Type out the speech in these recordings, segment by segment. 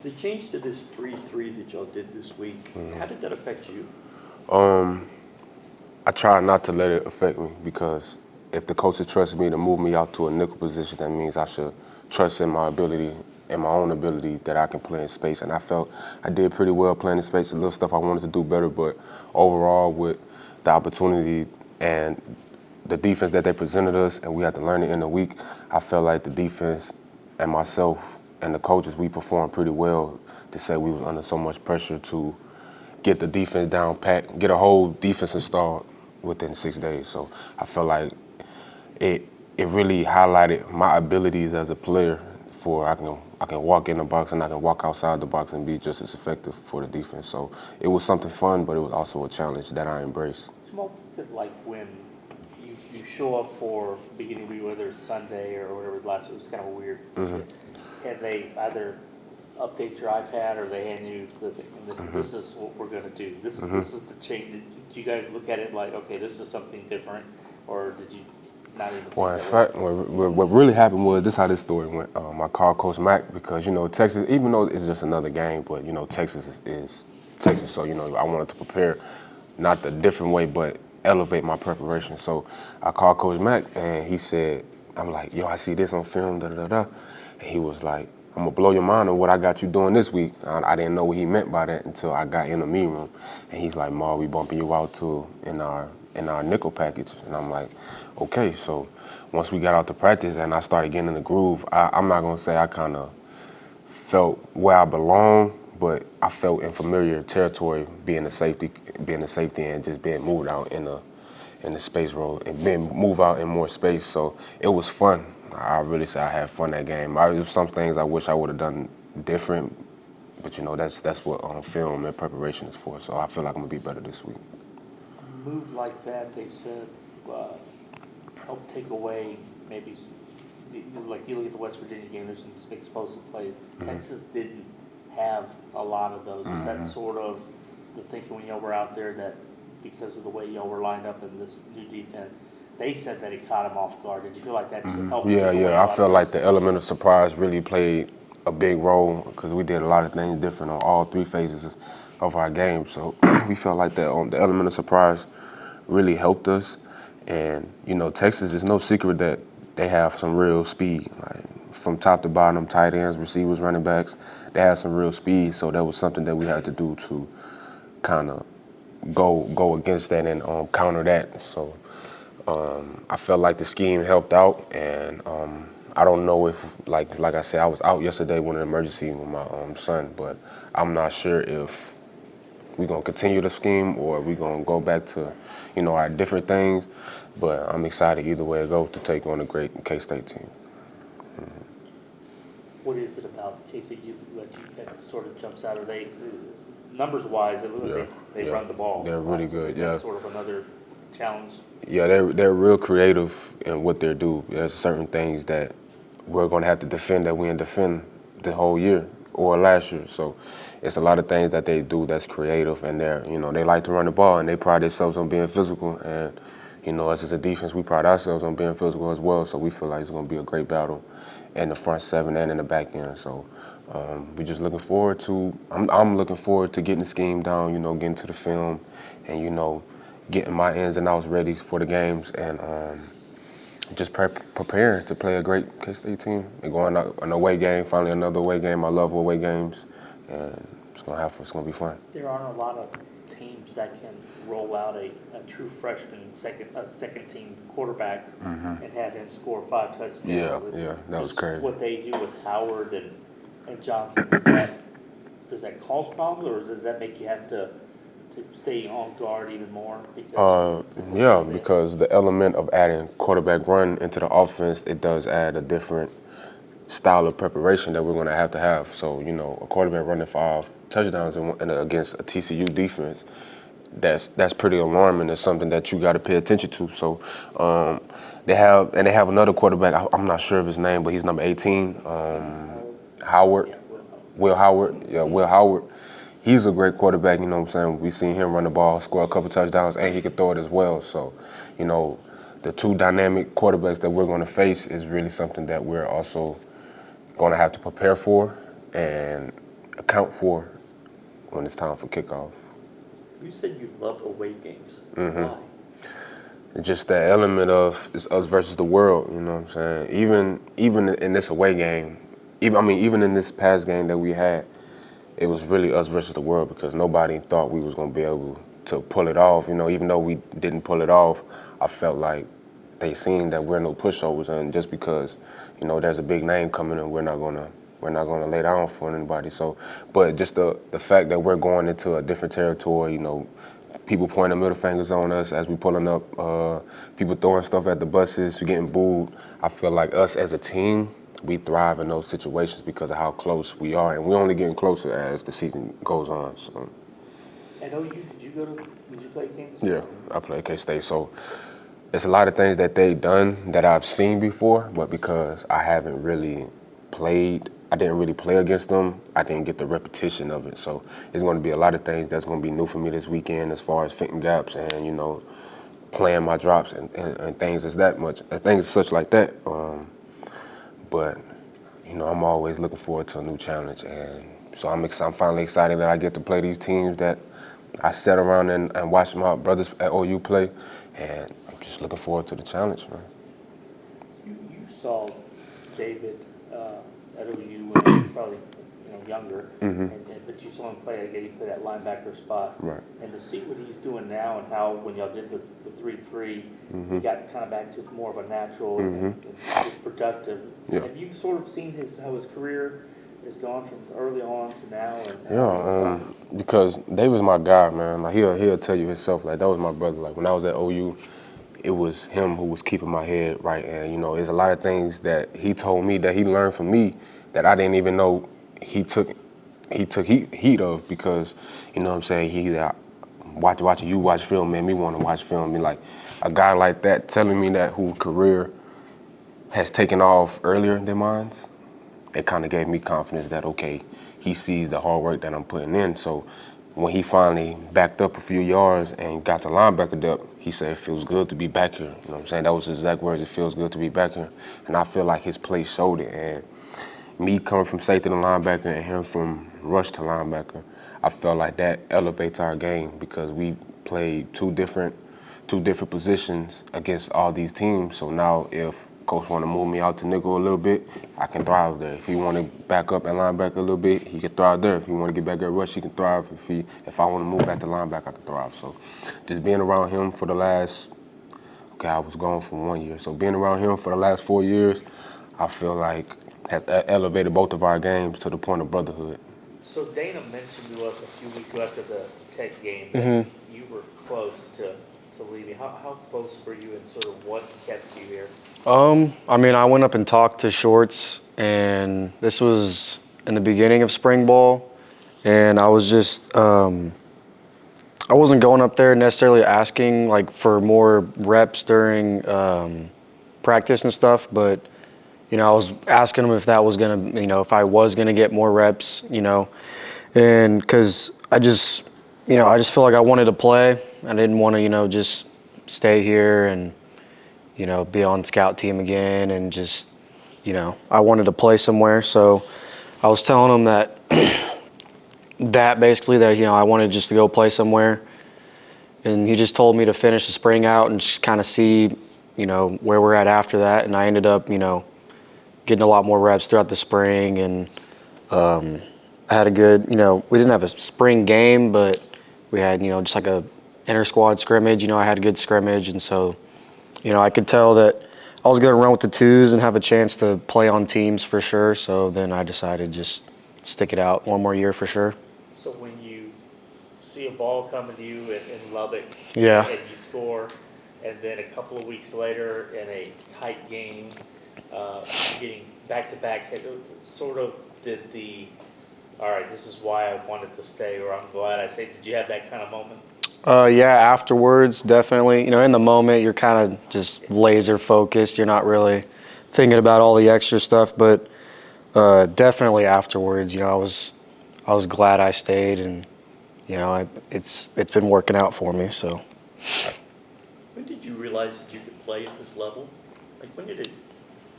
The change to this 3-3 that y'all did this week, how did that affect you? I try not to let it affect me because if the coaches trust me to move me out to a nickel position, that means I should trust in my ability and my own ability that I can play in space. And I felt I did pretty well playing in space. A little stuff I wanted to do better, but overall with the opportunity and the defense that they presented us and we had to learn it in a week, I felt like the defense and myself and the coaches, we performed pretty well to say we was under so much pressure to get the defense down pat, get a whole defense installed within 6 days. So I felt like it really highlighted my abilities as a player for I can walk in the box and I can walk outside the box and be just as effective for the defense. So it was something fun, but it was also a challenge that I embraced. Jamal, what's it like when you show up for beginning of the week, whether it's Sunday or whatever last week, it was kind of weird, and they either update your iPad or they hand you the thing, and this is what we're going to do. This is the change. Did you guys look at it like, okay, this is something different, or did you not even? Well, in fact, what really happened was this: how this story went. I called Coach Mack because Texas, even though it's just another game, but Texas is Texas, so I wanted to prepare, not the different way, but elevate my preparation. So I called Coach Mack and he said, I'm like, yo, I see this on film, da da da, and he was like, I'm gonna blow your mind on what I got you doing this week. I didn't know what he meant by that until I got in the meeting room, and he's like, Ma, we bumping you out to in our nickel package, and I'm like, okay. So once we got out to practice and I started getting in the groove, I'm not gonna say I kind of felt where I belong, but I felt in familiar territory, being a safety, and just being moved out in the space role and being moved out in more space. So it was fun. I really say I had fun that game. There's some things I wish I would have done different, but that's what film and preparation is for. So I feel like I'm gonna be better this week. A move like that, they said, help take away maybe. Like you look at the West Virginia game, there's some explosive plays. Texas didn't have a lot of those. Is that sort of the thinking when y'all were out there, that because of the way y'all were lined up in this new defense, they said that it caught them off guard? Did you feel like that helped? Yeah. I felt like the element of surprise really played a big role because we did a lot of things different on all three phases of our game. So we felt like that the element of surprise really helped us. And Texas is no secret that they have some real speed, like from top to bottom, tight ends, receivers, running backs. They have some real speed, so that was something that we had to do to kind of go against that and counter that. So I felt like the scheme helped out, and I don't know if, like I said, I was out yesterday with an emergency with my son, but I'm not sure if we're going to continue the scheme or we're going to go back to, our different things. But I'm excited either way it goes to take on a great K-State team. What is it about KCU that sort of jumps out? Are they, numbers-wise, it looks like they run the ball. They're really good, Is that sort of another challenge? Yeah, they're real creative in what they do. There's certain things that we're going to have to defend that we didn't defend the whole year or last year. So it's a lot of things that they do that's creative, and they like to run the ball, and they pride themselves on being physical. And us as a defense, we pride ourselves on being physical as well. So we feel like it's going to be a great battle in the front seven and in the back end. So we're just looking forward to. I'm looking forward to getting the scheme down. Getting to the film, and getting my ins and outs ready for the games, and just preparing to play a great K-State team and going out an away game. Finally, another away game. I love away games, and it's gonna be fun. There aren't a lot of teams that can roll out a true freshman second team quarterback and have him score 5 touchdowns. Yeah, that was crazy. What they do with Howard and Johnson, does that cause problems, or does that make you have to stay on guard even more? Because the element of adding quarterback run into the offense, it does add a different style of preparation that we're going to have. So, a quarterback running 5 touchdowns against a TCU defense, that's pretty alarming. It's something that you got to pay attention to. So they have another quarterback. I'm not sure of his name, but he's number 18, Howard. Yeah, Will Howard. Yeah, Will Howard. He's a great quarterback, what I'm saying? We've seen him run the ball, score a couple touchdowns, and he can throw it as well. So, the two dynamic quarterbacks that we're going to face is really something that we're also going to have to prepare for. And account for when it's time for kickoff. You said you love away games. Mm-hmm. Why? It's just that element of it's us versus the world, you know what I'm saying? Even in this away game, even in this past game that we had, it was really us versus the world because nobody thought we was gonna be able to pull it off. You know, even though we didn't pull it off, I felt like they seen that we're no pushovers, and just because, you know, there's a big name coming in, we're not gonna lay down for anybody. So, but just the fact that we're going into a different territory, you know, people pointing middle fingers on us as we pulling up, people throwing stuff at the buses, we getting booed. I feel like us as a team, we thrive in those situations because of how close we are, and we're only getting closer as the season goes on. So. At OU, did you play Kansas? Yeah, I play K-State, so it's a lot of things that they've done that I've seen before, but because I haven't really played, I didn't really play against them, I didn't get the repetition of it. So it's going to be a lot of things that's going to be new for me this weekend as far as fitting gaps and, you know, playing my drops and things things such like that. But, you know, I'm always looking forward to a new challenge, and so I'm finally excited that I get to play these teams that I sat around and watched my brothers at OU play, and I'm just looking forward to the challenge, man. You saw David at OU when he was probably younger, but you saw him play again. He played that linebacker spot, Right. And to see what he's doing now and how when y'all did the 3-3, he got kind of back to more of a natural and just productive. Yeah. Have you sort of seen how his career has gone from early on to now? Because David's my guy, man. Like he'll tell you himself, like that was my brother. Like when I was at OU, it was him who was keeping my head right. And you know, there's a lot of things that he told me that he learned from me that I didn't even know he took heat of, because you know what I'm saying, he watching you watch film made me want to watch film. Be like a guy like that telling me that whose career has taken off earlier than mine's. It kind of gave me confidence that, okay, he sees the hard work that I'm putting in. So when he finally backed up a few yards and got the linebacker up, he said, it feels good to be back here. You know what I'm saying? That was his exact words, it feels good to be back here. And I feel like his play showed it. And me coming from safety to linebacker and him from rush to linebacker, I felt like that elevates our game because we played two different positions against all these teams. So now if coach want to move me out to nickel a little bit, I can thrive there. If he want to back up at linebacker a little bit, he can thrive there. If he want to get back at rush, he can thrive. If I want to move back to linebacker, I can thrive. So just being around him for the last, I was gone for 1 year. So being around him for the last 4 years, I feel like has elevated both of our games to the point of brotherhood. So Dana mentioned to us a few weeks ago after the Tech game that you were close to leaving. How close were you, and sort of what kept you here? I mean, I went up and talked to Shorts, and this was in the beginning of spring ball, and I was just, I wasn't going up there necessarily asking like for more reps during practice and stuff, but you know, I was asking him if that was gonna, if I was gonna get more reps, and because I just feel like I wanted to play. I didn't want to, just stay here and, be on scout team again, and just, I wanted to play somewhere. So I was telling him that, I wanted just to go play somewhere. And he just told me to finish the spring out and just kind of see, where we're at after that. And I ended up, getting a lot more reps throughout the spring. And I had a good, we didn't have a spring game, but we had, just like a inter-squad scrimmage. I had a good scrimmage. And so, I could tell that I was going to run with the twos and have a chance to play on teams for sure. So then I decided just stick it out one more year for sure. So when you see a ball coming to you in Lubbock, yeah, and you score, and then a couple of weeks later in a tight game, getting back-to-back hit, sort of did all right, this is why I wanted to stay, or I'm glad I stayed. Did you have that kind of moment? Yeah, afterwards, definitely. In the moment, you're kind of just laser focused. You're not really thinking about all the extra stuff, but definitely afterwards, I was glad I stayed, and it's been working out for me. So. When did you realize that you could play at this level? Like, when did it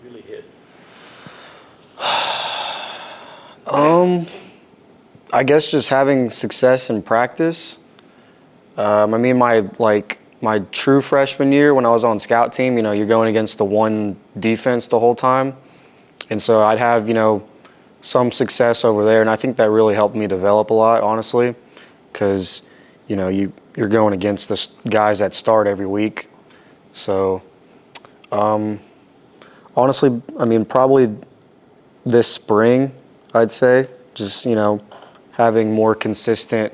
really hit? I guess just having success in practice. I mean, my true freshman year when I was on scout team, you're going against the one defense the whole time, and so I'd have some success over there, and I think that really helped me develop a lot, honestly, because you're going against the guys that start every week. So honestly, I mean, probably this spring, I'd say, just having more consistent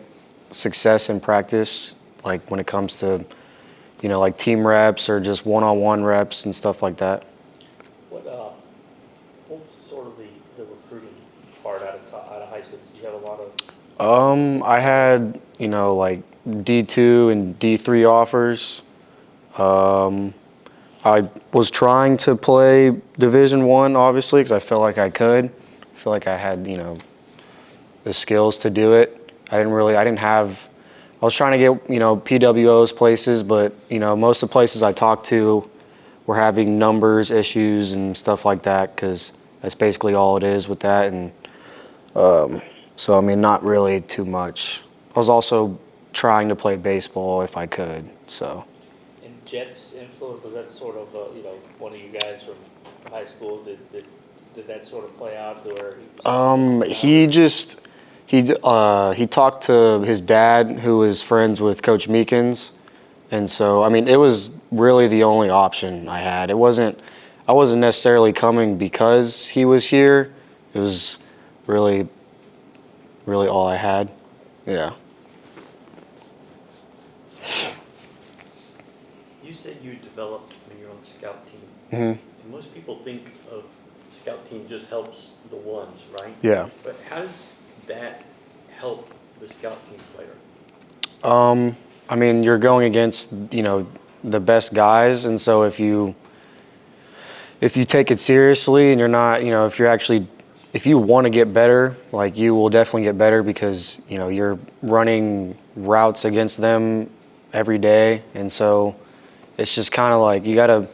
success in practice, like when it comes to like team reps or just one-on-one reps and stuff like that. What was sort of the recruiting part out of high school? Did you have a lot of? I had like D2 and D3 offers. I was trying to play Division I, obviously, because I felt like I could. I feel like I had the skills to do it. I was trying to get PWOs places, but most of the places I talked to were having numbers issues and stuff like that, because that's basically all it is with that. And so I mean, not really too much. I was also trying to play baseball if I could. So. And Jet's influence, was that sort of one of you guys from high school? Did that sort of play out where? He talked to his dad, who was friends with Coach Meekins, and so I mean, it was really the only option I had. I wasn't necessarily coming because he was here. It was really all I had. Yeah. You said you developed when you're on the scout team. Mm-hmm. And most people think of scout team just helps the ones, right? Yeah. But how does that help the scout team player? I mean, you're going against the best guys, and so if you take it seriously and you're not, if you want to get better, like, you will definitely get better, because you're running routes against them every day, and so it's just kind of like you gotta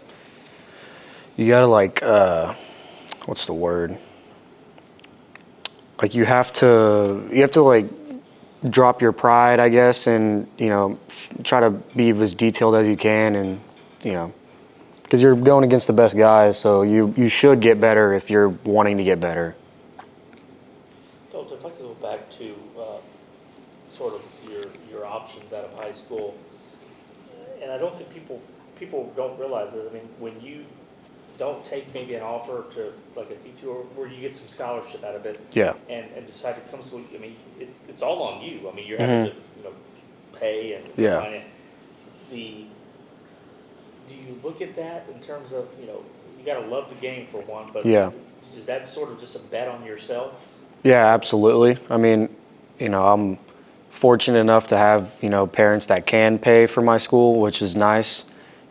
like what's the word? Like you have to like drop your pride, I guess, and try to be as detailed as you can, and because you're going against the best guys, so you should get better if you're wanting to get better. Dalton, if I could go back to sort of your options out of high school, and I don't think people don't realize it. I mean, when you don't take maybe an offer to like a D2 or where you get some scholarship out of it, Yeah. and decide it comes to, I mean, it's all on you. I mean, you're having to pay and Yeah. find it. Do you look at that in terms of you got to love the game for one, but Yeah. is that sort of just a bet on yourself? Yeah, absolutely. I mean, I'm fortunate enough to have, parents that can pay for my school, which is nice.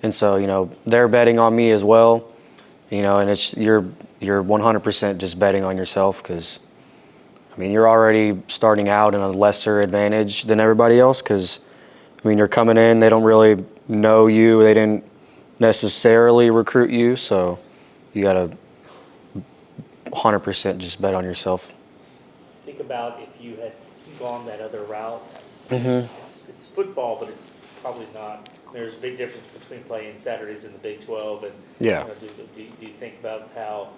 And so, they're betting on me as well, and you're 100% just betting on yourself, because, I mean, you're already starting out in a lesser advantage than everybody else, because, I mean, you're coming in, they don't really know you, they didn't necessarily recruit you, so you got to 100% just bet on yourself. Think about if you had gone that other route. Mm-hmm. It's football, but it's probably not. There's a big difference between playing Saturdays in the Big 12 and Yeah. Do you think about how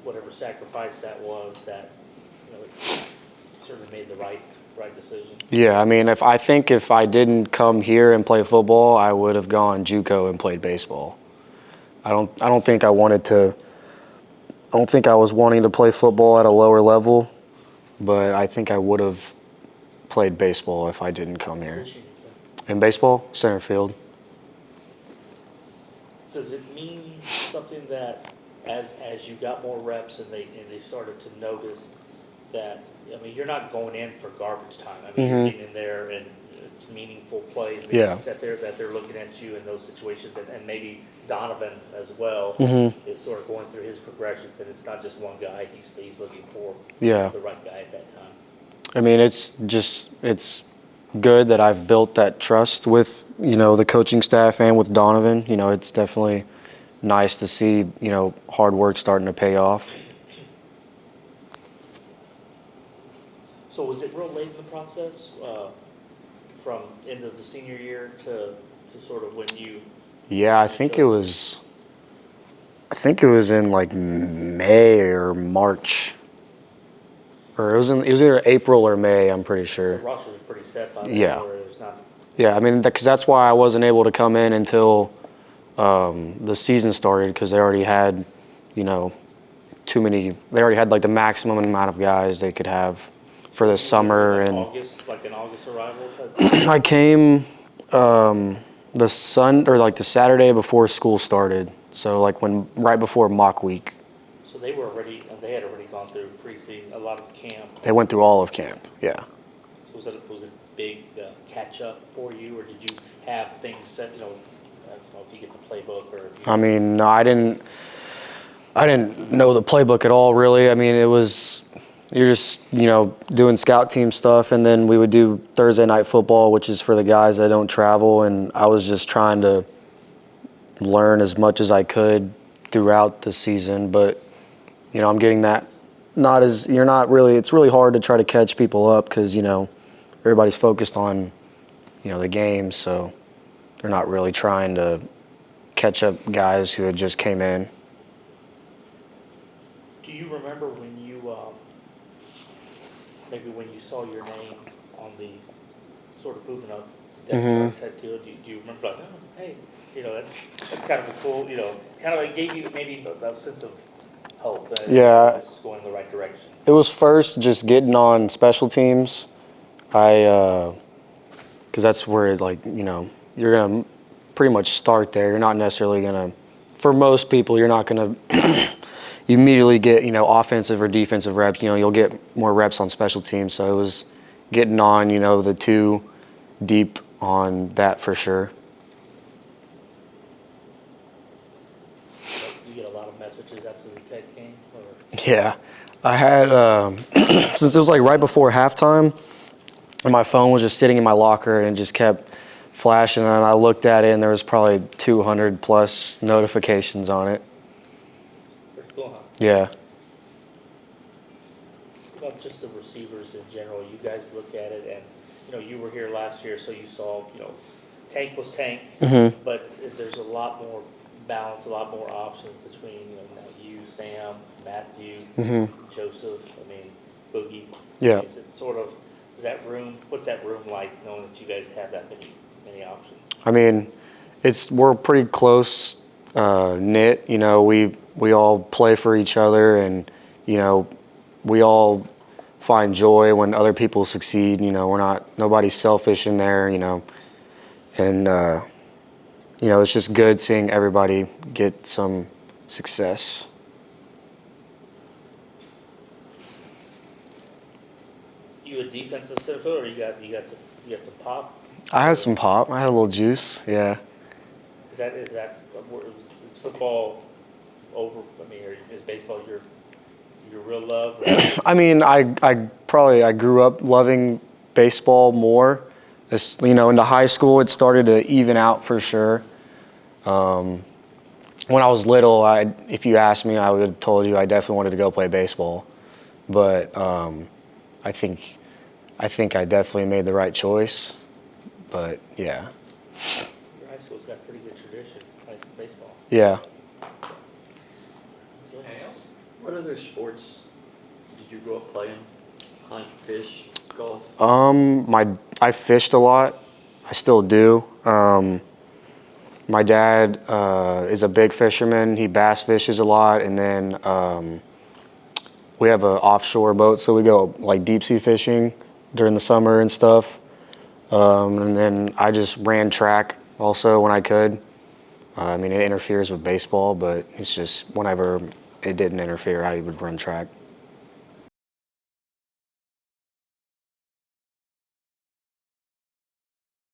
whatever sacrifice that was, that it certainly made the right decision. Yeah, I mean, if I didn't come here and play football, I would have gone JUCO and played baseball. I don't think I was wanting to play football at a lower level, but I think I would have played baseball if I didn't come here. Position you play. In baseball, center field. Does it mean something that as you got more reps and they started to notice that, I mean, you're not going in for garbage time. I mean, you're getting in there and it's meaningful plays that they're looking at you in those situations, and maybe Donovan as well is sort of going through his progressions, and it's not just one guy. He's looking for the right guy at that time. I mean, it's good that I've built that trust with the coaching staff and with Donovan. It's definitely nice to see hard work starting to pay off. So was it real late in the process, from end of the senior year to sort of when you? Yeah, I think it was in like May or March. Or it was either April or May, I'm pretty The sure. rosters are pretty set by then, Yeah. or there's not? Yeah, I mean, because that's why I wasn't able to come in until the season started, because they already had, you know, too many. They already had like the maximum amount of guys they could have for the summer. Like And August, like an August arrival type? I came the Saturday before school started, so like right before mock week. So they had already gone through preseason, a lot of the camp. They went through all of camp. Yeah. So was it a big catch up for you, or did you have things set, I don't know if you get the playbook or? I mean, no, I didn't know the playbook at all, really. I mean, you're just, doing scout team stuff, and then we would do Thursday night football, which is for the guys that don't travel, and I was just trying to learn as much as I could throughout the season, but, I'm getting that. It's really hard to try to catch people up because, everybody's focused on, the game, so they're not really trying to catch up guys who had just came in. Do you remember when maybe when you saw your name on the sort of moving up depth chart type deal, do you remember like, oh, hey, that's kind of a cool, kind of like gave you maybe a sense of hope that this is going in the right direction? It was first just getting on special teams. Because that's where you're gonna pretty much start there. You're not necessarily gonna, for most people, you're not gonna immediately get offensive or defensive reps. You'll get more reps on special teams. So it was getting on the two deep on that for sure. You get a lot of messages after the Tech game, or? Yeah, I had since it was like right before halftime, and my phone was just sitting in my locker and it just kept flashing, and I looked at it and there was probably 200 plus notifications on it. Pretty cool, huh? Yeah. What about just the receivers in general? You guys look at it, and you were here last year, so you saw Tank was Tank, but there's a lot more balance, a lot more options between you, Sam, Matthew, Joseph. I mean, Boogie. Yeah. Is it sort of what's that room like, knowing that you guys have that many options? I mean, we're pretty close knit. We all play for each other, and we all find joy when other people succeed. Nobody's selfish in there. And it's just good seeing everybody get some success. You a defensive center fielder, or you got some pop? I had some pop. I had a little juice. Yeah. Is football over? I mean, is baseball your real love? I mean, I grew up loving baseball more. Into high school, it started to even out for sure. When I was little, if you asked me, I would have told you I definitely wanted to go play baseball. But I think I definitely made the right choice. But yeah. Your high school's got pretty good tradition, baseball. Yeah. Anything else? What other sports did you grow up playing? Hunt, fish, golf? I fished a lot. I still do. My dad is a big fisherman. He bass fishes a lot, and then we have an offshore boat, so we go like deep sea fishing during the summer and stuff. And then I just ran track also when I could. I mean, it interferes with baseball, but it's just whenever it didn't interfere, I would run track.